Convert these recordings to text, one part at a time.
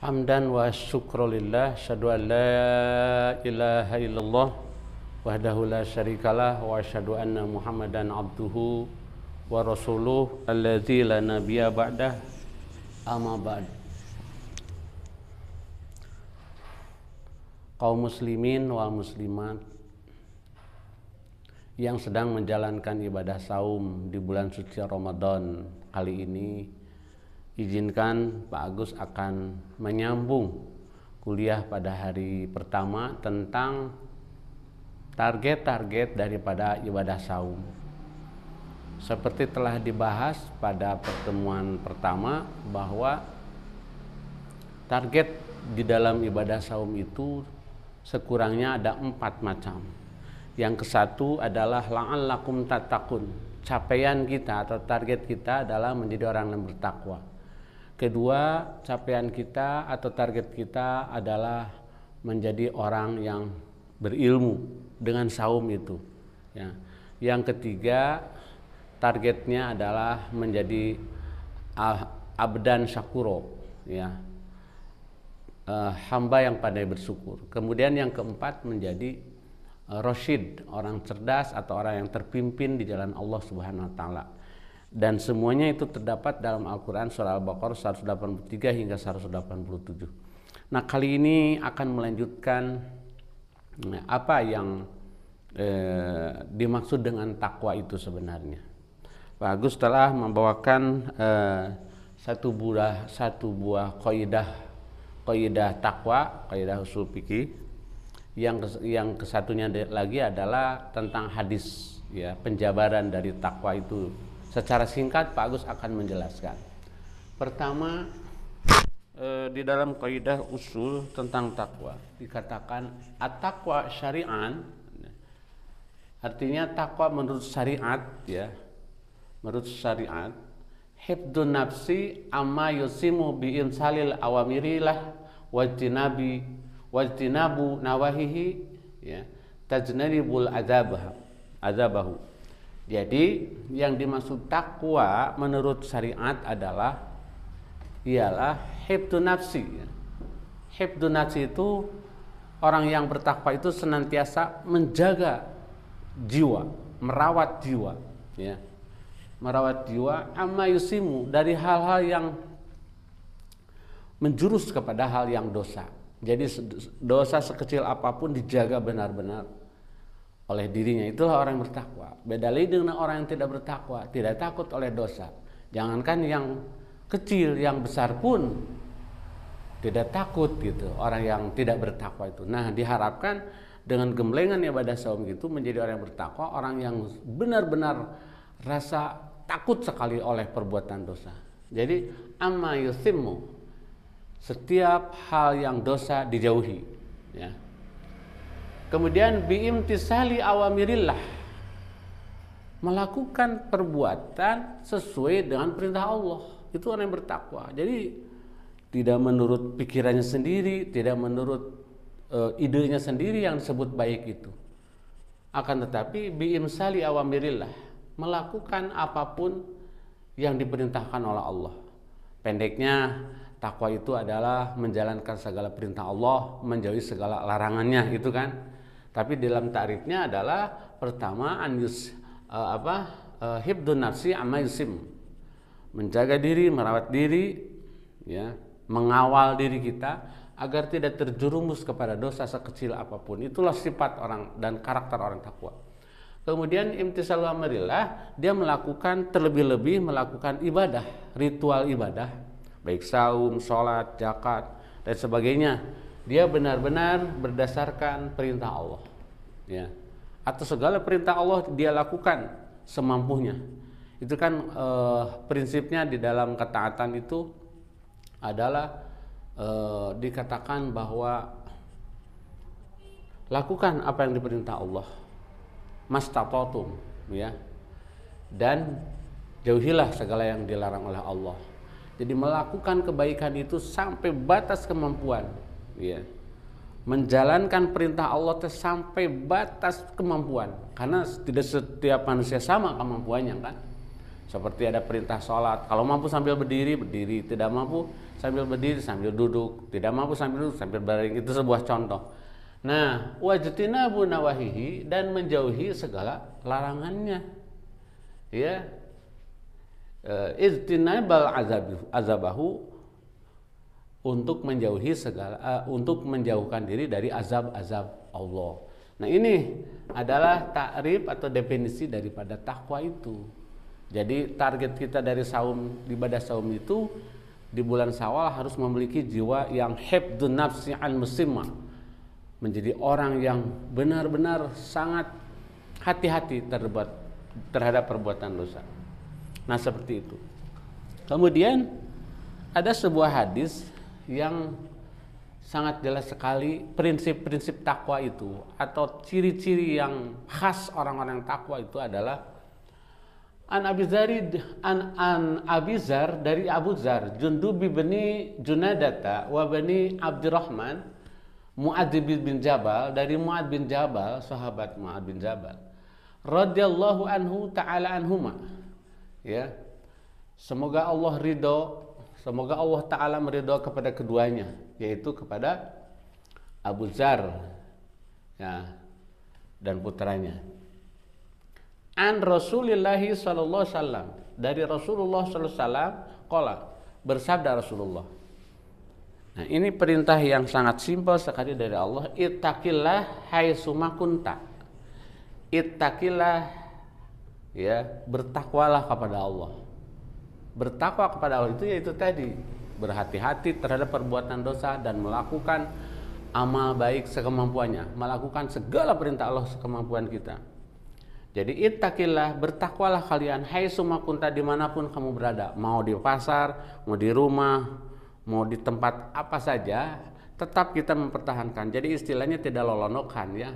Hamdan wa syukrulillah, syadu an la ilaha illallah wahdahu la syarikalah wa syadu anna Muhammadan abduhu wa rasuluh alladzi la nabiyya ba'dah, amma ba'd. Kaum muslimin wal muslimat yang sedang menjalankan ibadah saum di bulan suci Ramadan kali ini, izinkan Pak Agus akan menyambung kuliah pada hari pertama tentang target-target daripada ibadah saum. Seperti telah dibahas pada pertemuan pertama bahwa target di dalam ibadah saum itu sekurangnya ada 4 macam. Yang kesatu adalah la'allakum tattaqun. Capaian kita atau target kita adalah menjadi orang yang bertakwa. Kedua, capaian kita atau target kita adalah menjadi orang yang berilmu dengan saum itu. Ya. Yang ketiga, targetnya adalah menjadi abdan syakuro, ya. Hamba yang pandai bersyukur. Kemudian yang keempat menjadi rasyid, orang cerdas atau orang yang terpimpin di jalan Allah Subhanahu wa taala. Dan semuanya itu terdapat dalam Al-Qur'an surah Al-Baqarah 183 hingga 187. Nah, kali ini akan melanjutkan apa yang dimaksud dengan takwa itu sebenarnya. Pak Agus telah membawakan satu buah kaidah takwa, kaidah usul fikih. Yang kesatunya lagi adalah tentang hadis, ya, penjabaran dari takwa itu. Secara singkat Pak Agus akan menjelaskan. Pertama, di dalam kaidah usul tentang takwa dikatakan at-taqwa syari'an, artinya takwa menurut syariat, ya. Menurut syariat, hifdzun nafsi amma yusimu bi imsalil awamirilah wajtinabu nawahihi, ya, tajnaribul azabahu. Jadi yang dimaksud takwa menurut syariat ialah hifdzun nafsi. Hifdzun nafsi itu orang yang bertakwa itu senantiasa menjaga jiwa, merawat jiwa, ya. Merawat jiwa amma yusimu, dari hal-hal yang menjurus kepada hal yang dosa. Jadi dosa sekecil apapun dijaga benar-benar oleh dirinya. Itulah orang yang bertakwa. Beda lagi dengan orang yang tidak bertakwa, tidak takut oleh dosa. Jangankan yang kecil, yang besar pun tidak takut gitu. Orang yang tidak bertakwa itu. Nah, diharapkan dengan gemblengan ibadah saum itu menjadi orang yang bertakwa, orang yang benar-benar rasa takut sekali oleh perbuatan dosa. Jadi amma yusimmu, setiap hal yang dosa dijauhi, ya. Kemudian biimtisali awamirillah, melakukan perbuatan sesuai dengan perintah Allah. Itu orang yang bertakwa. Jadi tidak menurut pikirannya sendiri, tidak menurut idenya sendiri yang disebut baik itu. Akan tetapi biimtisali awamirillah, melakukan apapun yang diperintahkan oleh Allah. Pendeknya, takwa itu adalah menjalankan segala perintah Allah, menjauhi segala larangannya, itu kan. Tapi dalam takrifnya adalah pertama hifdzun nafsi amma yusim, menjaga diri, merawat diri, ya, mengawal diri kita agar tidak terjerumus kepada dosa sekecil apapun. Itulah sifat orang dan karakter orang takwa. Kemudian imtisalu amrillah, dia melakukan terlebih-lebih melakukan ibadah, ritual ibadah, baik saum, sholat, zakat, dan sebagainya. Dia benar-benar berdasarkan perintah Allah, ya. Atau segala perintah Allah dia lakukan semampunya. Itu kan prinsipnya di dalam ketaatan itu adalah dikatakan bahwa lakukan apa yang diperintah Allah, mastata'tum, ya. Dan jauhilah segala yang dilarang oleh Allah. Jadi melakukan kebaikan itu sampai batas kemampuan, ya. Menjalankan perintah Allah sampai batas kemampuan, karena tidak setiap manusia sama kemampuannya, kan. Seperti ada perintah sholat, kalau mampu sambil berdiri, berdiri. Tidak mampu sambil berdiri, sambil duduk. Tidak mampu sambil duduk, sambil baring. Itu sebuah contoh. Nah, wajtinabu nawahihi, dan menjauhi segala larangannya. Ya. Ijtinabal azabahu, untuk menjauhi segala untuk menjauhkan diri dari azab-azab Allah. Nah, ini adalah takrif atau definisi daripada takwa itu. Jadi target kita dari saum, ibadah saum itu di bulan Syawal harus memiliki jiwa yang hifdzun nafsi an musimma, menjadi orang yang benar-benar sangat hati-hati terhadap perbuatan dosa. Nah, seperti itu. Kemudian ada sebuah hadis yang sangat jelas sekali prinsip-prinsip takwa itu, atau ciri-ciri yang khas orang-orang takwa itu adalah an Abi Zar, dari Abu Zar, Jundub bin Junadata wa bani Abdurrahman, Mu'adz bin Jabal, dari Mu'adz bin Jabal, sahabat Mu'adz bin Jabal, radhiyallahu anhu ta'ala anhuma. Ya. Semoga Allah Ta'ala meridho kepada keduanya, yaitu kepada Abu Zar, ya, dan putranya. An Rasulillahi sallallahu alaihi wasallam, dari Rasulullah sallallahu alaihi wasallam, qala, bersabda Rasulullah. Nah, ini perintah yang sangat simpel sekali dari Allah. Ittaqillah haitsuma kunta. Ittaqillah, ya, bertakwalah kepada Allah. Bertakwa kepada Allah itu yaitu tadi, berhati-hati terhadap perbuatan dosa dan melakukan amal baik sekemampuannya, melakukan segala perintah Allah sekemampuan kita. Jadi ittaqillah, bertakwalah kalian haitsuma kunta, dimanapun kamu berada, mau di pasar, mau di rumah, mau di tempat apa saja, tetap kita mempertahankan. Jadi istilahnya tidak lolonokan, ya,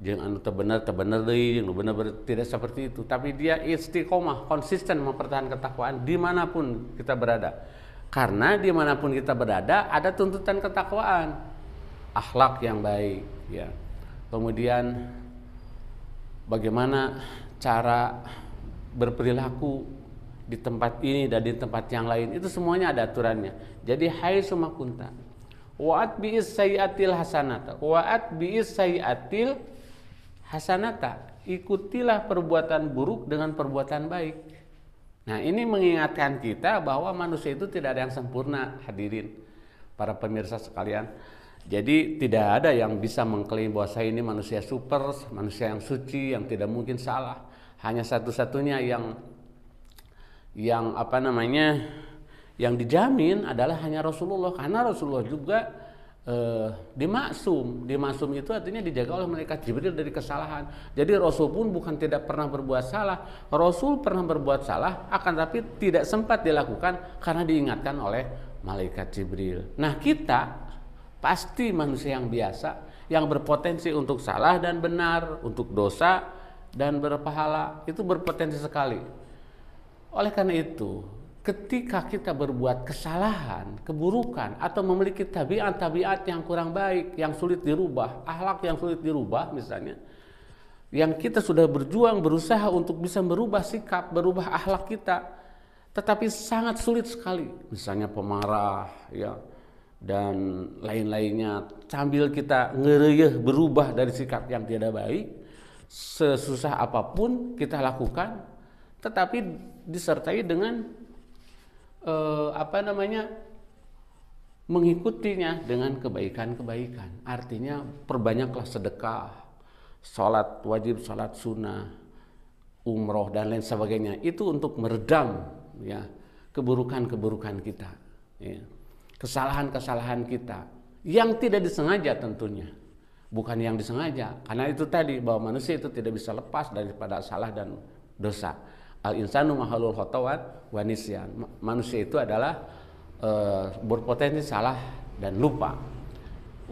jangan terbener deui, bener tidak seperti itu, tapi dia istiqomah, konsisten mempertahankan ketakwaan dimanapun kita berada. Karena dimanapun kita berada ada tuntutan ketakwaan, akhlak yang baik, ya. Kemudian bagaimana cara berperilaku di tempat ini dan di tempat yang lain, itu semuanya ada aturannya. Jadi haitsuma kunta wa'at bi'is sayyi'atil hasanata wa'at bi'is sayyi'atil hasanata, ikutilah perbuatan buruk dengan perbuatan baik. Nah, ini mengingatkan kita bahwa manusia itu tidak ada yang sempurna, hadirin para pemirsa sekalian. Jadi tidak ada yang bisa mengklaim bahwa saya ini manusia super, manusia yang suci, yang tidak mungkin salah. Hanya satu-satunya yang yang dijamin adalah hanya Rasulullah, karena Rasulullah juga dimaksum. Dimaksum itu artinya dijaga oleh malaikat Jibril dari kesalahan. Jadi Rasul pun bukan tidak pernah berbuat salah. Rasul pernah berbuat salah, akan tapi tidak sempat dilakukan karena diingatkan oleh malaikat Jibril. Nah, kita pasti manusia yang biasa, yang berpotensi untuk salah dan benar, untuk dosa dan berpahala, itu berpotensi sekali. Oleh karena itu, ketika kita berbuat kesalahan, keburukan, atau memiliki tabiat-tabiat yang kurang baik, yang sulit dirubah, akhlak yang sulit dirubah misalnya, yang kita sudah berjuang, berusaha untuk bisa merubah sikap, berubah akhlak kita, tetapi sangat sulit sekali, misalnya pemarah, ya, dan lain-lainnya, sambil kita ngereyeh berubah dari sikap yang tidak baik, sesusah apapun kita lakukan, tetapi disertai dengan mengikutinya dengan kebaikan-kebaikan. Artinya perbanyaklah sedekah, sholat wajib, sholat sunnah, umroh dan lain sebagainya. Itu untuk meredam, ya, keburukan-keburukan kita, ya, kesalahan-kesalahan kita yang tidak disengaja tentunya, bukan yang disengaja. Karena itu tadi, bahwa manusia itu tidak bisa lepas daripada salah dan dosa. Al-insanu mahalul khotawat wa nisyan. Manusia itu adalah berpotensi salah dan lupa.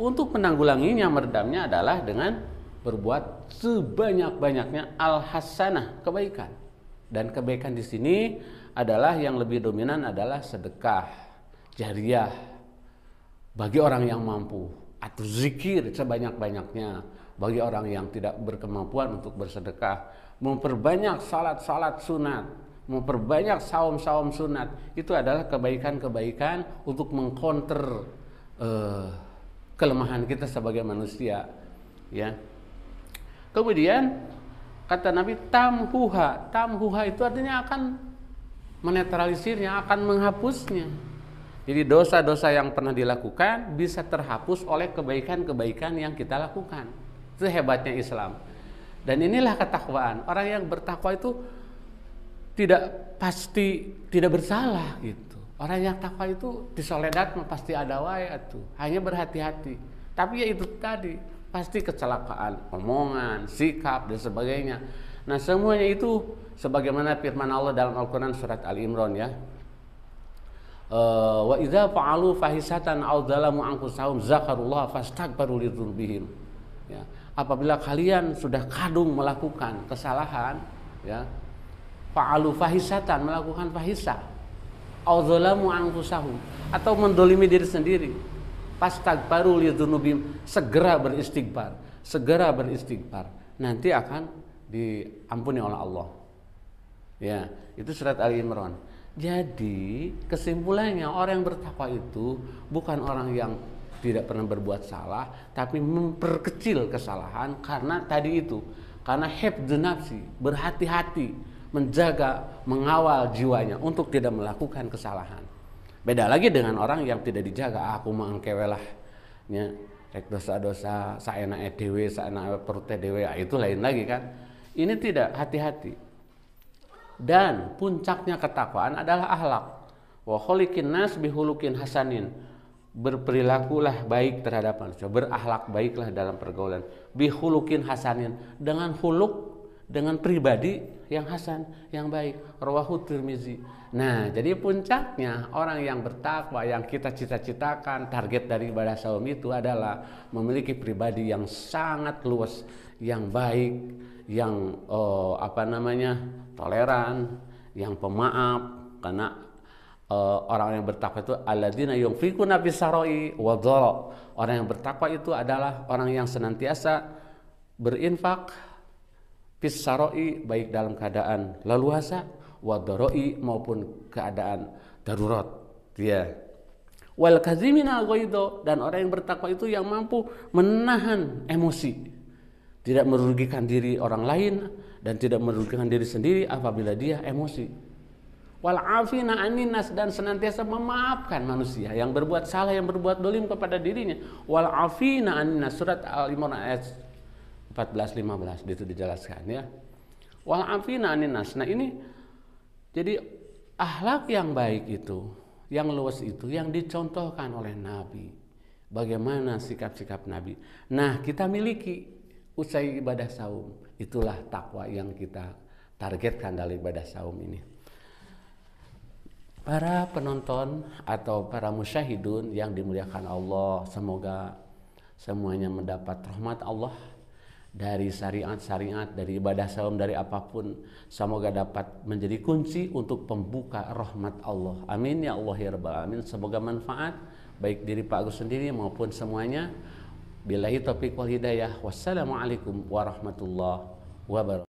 Untuk menanggulanginya, meredamnya adalah dengan berbuat sebanyak-banyaknya al-hasanah, kebaikan. Dan kebaikan di sini adalah yang lebih dominan adalah sedekah jariyah bagi orang yang mampu, atau zikir sebanyak-banyaknya bagi orang yang tidak berkemampuan untuk bersedekah, memperbanyak salat-salat sunat, memperbanyak saum-saum sunat, itu adalah kebaikan-kebaikan untuk mengcounter kelemahan kita sebagai manusia, ya. Kemudian kata Nabi, tamhuha itu artinya akan menetralisirnya, akan menghapusnya. Jadi dosa-dosa yang pernah dilakukan bisa terhapus oleh kebaikan-kebaikan yang kita lakukan. Itu hebatnya Islam. Dan inilah ketakwaan. Orang yang bertakwa itu tidak pasti tidak bersalah gitu. Orang yang takwa itu di soledad pasti ada wae atuh. Hanya berhati-hati. Tapi ya itu tadi, pasti kecelakaan, omongan, sikap dan sebagainya. Nah, semuanya itu sebagaimana firman Allah dalam Al-Qur'an surat Al-Imran, ya. Wa idza fa'alu fahisatan aw dzalamu anfusahum zakarullah fastaghfiru lidzunubihim. Ya, apabila kalian sudah kadung melakukan kesalahan, ya, fa'alu fahisatan, melakukan fahisah, aw dzalamu anfusahum, atau mendolimi diri sendiri, fastaghfiru lidzunubihim, segera beristighfar, nanti akan diampuni oleh Allah. Ya, itu surat Al-Imran. Jadi kesimpulannya, orang yang bertakwa itu bukan orang yang tidak pernah berbuat salah, tapi memperkecil kesalahan karena tadi itu, karena hifdzun nafsi, berhati-hati, menjaga, mengawal jiwanya untuk tidak melakukan kesalahan. Beda lagi dengan orang yang tidak dijaga, aku mangkewe lah, nya rek dosa-dosa saenake dhewe, saenake perute dhewe, itu lain lagi kan. Ini tidak, hati-hati. Dan puncaknya ketakwaan adalah akhlak. Wa kholiqin nas bihulukin hasanin. Berperilakulah baik terhadap manusia, berakhlak baiklah dalam pergaulan. Bihulukin hasanin, dengan huluk, dengan pribadi yang hasan, yang baik. Rawahu Tirmizi. Nah, jadi puncaknya orang yang bertakwa, yang kita cita-citakan, target dari ibadah saum itu adalah memiliki pribadi yang sangat luas, yang baik, yang toleran, yang pemaaf. Karena orang yang bertakwa itu alladzina yunfiquna fis-sarai wa dharra. Orang yang bertakwa itu adalah orang yang senantiasa berinfak fis-sarai, baik dalam keadaan leluasa, wa dharrai, maupun keadaan darurat. Ya. Wal kazimina ghaidha, dan orang yang bertakwa itu yang mampu menahan emosi, tidak merugikan diri orang lain dan tidak merugikan diri sendiri apabila dia emosi. Wal afina anin nas, dan senantiasa memaafkan manusia yang berbuat salah, yang berbuat dolim kepada dirinya. Wal afina anin nas, surat Al-Imran ayat 14-15 itu dijelaskan, ya. Wal afina anin nas. Nah, ini jadi akhlak yang baik itu, yang luas itu, yang dicontohkan oleh Nabi. Bagaimana sikap-sikap Nabi. Nah, kita miliki usai ibadah saum. Itulah takwa yang kita targetkan dari ibadah saum ini. Para penonton atau para musyahidun yang dimuliakan Allah, semoga semuanya mendapat rahmat Allah dari syariat-syariat, dari ibadah saum, dari apapun. Semoga dapat menjadi kunci untuk pembuka rahmat Allah. Amin ya Allah ya rabbal alamin. Semoga manfaat baik diri Pak Agus sendiri maupun semuanya. Billahi taufiq wal hidayah. Wassalamualaikum warahmatullahi wabarakatuh.